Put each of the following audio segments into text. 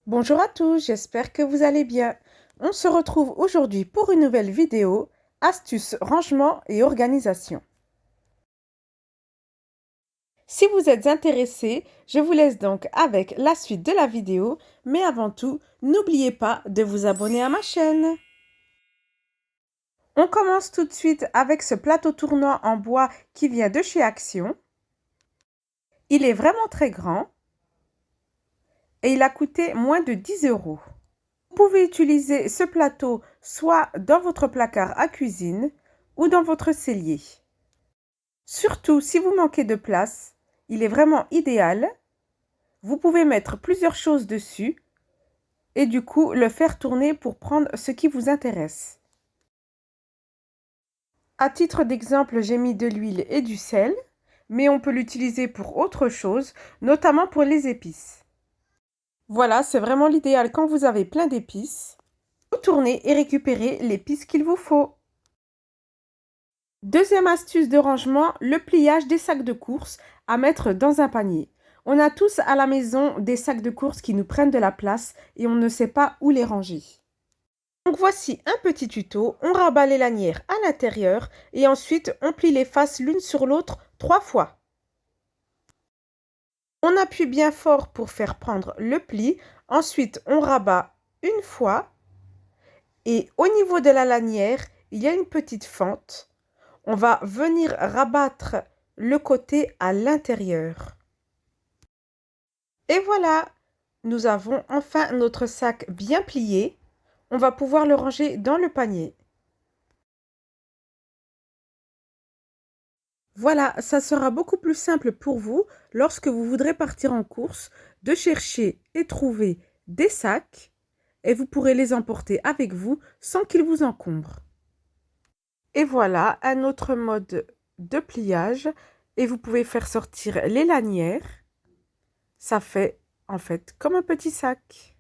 Bonjour à tous, j'espère que vous allez bien. On se retrouve aujourd'hui pour une nouvelle vidéo, astuces, rangement et organisation. Si vous êtes intéressé, je vous laisse donc avec la suite de la vidéo, mais avant tout, n'oubliez pas de vous abonner à ma chaîne. On commence tout de suite avec ce plateau tournant en bois qui vient de chez Action. Il est vraiment très grand et il a coûté moins de 10 €. Vous pouvez utiliser ce plateau soit dans votre placard à cuisine ou dans votre cellier. Surtout si vous manquez de place, il est vraiment idéal. Vous pouvez mettre plusieurs choses dessus et du coup le faire tourner pour prendre ce qui vous intéresse. À titre d'exemple, j'ai mis de l'huile et du sel, mais on peut l'utiliser pour autre chose, notamment pour les épices. Voilà, c'est vraiment l'idéal quand vous avez plein d'épices. Vous tournez et récupérez l'épice qu'il vous faut. Deuxième astuce de rangement, le pliage des sacs de courses à mettre dans un panier. On a tous à la maison des sacs de courses qui nous prennent de la place et on ne sait pas où les ranger. Donc voici un petit tuto, on rabat les lanières à l'intérieur et ensuite on plie les faces l'une sur l'autre 3 fois. On appuie bien fort pour faire prendre le pli, ensuite on rabat une fois et au niveau de la lanière, il y a une petite fente. On va venir rabattre le côté à l'intérieur. Et voilà, nous avons enfin notre sac bien plié. On va pouvoir le ranger dans le panier. Voilà, ça sera beaucoup plus simple pour vous lorsque vous voudrez partir en course de chercher et trouver des sacs et vous pourrez les emporter avec vous sans qu'ils vous encombrent. Et voilà un autre mode de pliage et vous pouvez faire sortir les lanières. Ça fait en fait comme un petit sac.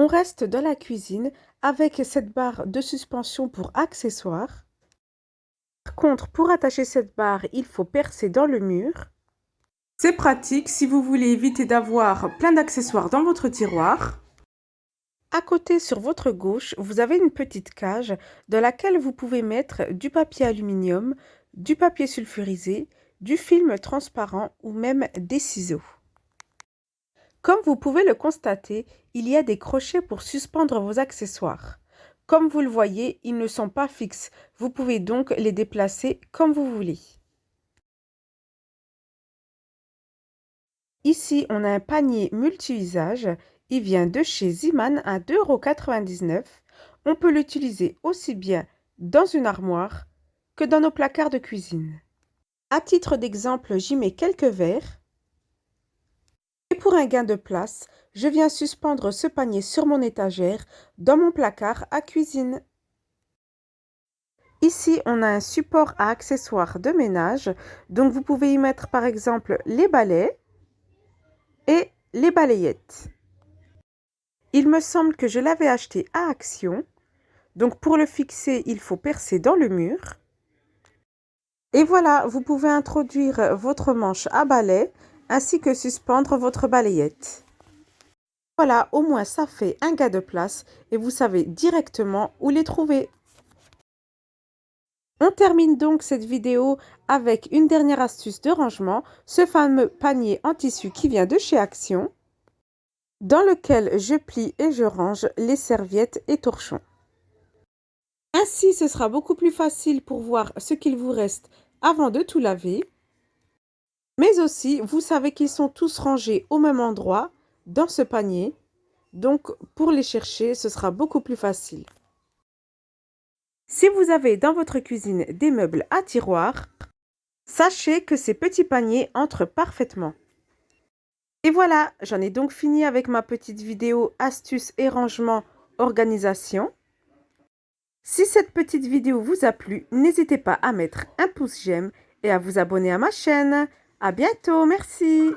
On reste dans la cuisine avec cette barre de suspension pour accessoires. Par contre, pour attacher cette barre, il faut percer dans le mur. C'est pratique si vous voulez éviter d'avoir plein d'accessoires dans votre tiroir. À côté, sur votre gauche, vous avez une petite cage dans laquelle vous pouvez mettre du papier aluminium, du papier sulfurisé, du film transparent ou même des ciseaux. Comme vous pouvez le constater, il y a des crochets pour suspendre vos accessoires. Comme vous le voyez, ils ne sont pas fixes. Vous pouvez donc les déplacer comme vous voulez. Ici, on a un panier multi-usage. Il vient de chez Ziman à 2,99 €. On peut l'utiliser aussi bien dans une armoire que dans nos placards de cuisine. À titre d'exemple, j'y mets quelques verres. Et pour un gain de place, je viens suspendre ce panier sur mon étagère dans mon placard à cuisine. Ici, on a un support à accessoires de ménage. Donc, vous pouvez y mettre par exemple les balais et les balayettes. Il me semble que je l'avais acheté à Action. Donc, pour le fixer, il faut percer dans le mur. Et voilà, vous pouvez introduire votre manche à balai ainsi que suspendre votre balayette. Voilà, au moins ça fait un gain de place et vous savez directement où les trouver. On termine donc cette vidéo avec une dernière astuce de rangement, ce fameux panier en tissu qui vient de chez Action, dans lequel je plie et je range les serviettes et torchons. Ainsi, ce sera beaucoup plus facile pour voir ce qu'il vous reste avant de tout laver. Mais aussi, vous savez qu'ils sont tous rangés au même endroit dans ce panier. Donc, pour les chercher, ce sera beaucoup plus facile. Si vous avez dans votre cuisine des meubles à tiroirs, sachez que ces petits paniers entrent parfaitement. Et voilà, j'en ai donc fini avec ma petite vidéo astuces et rangement organisation. Si cette petite vidéo vous a plu, n'hésitez pas à mettre un pouce j'aime et à vous abonner à ma chaîne. À bientôt, merci.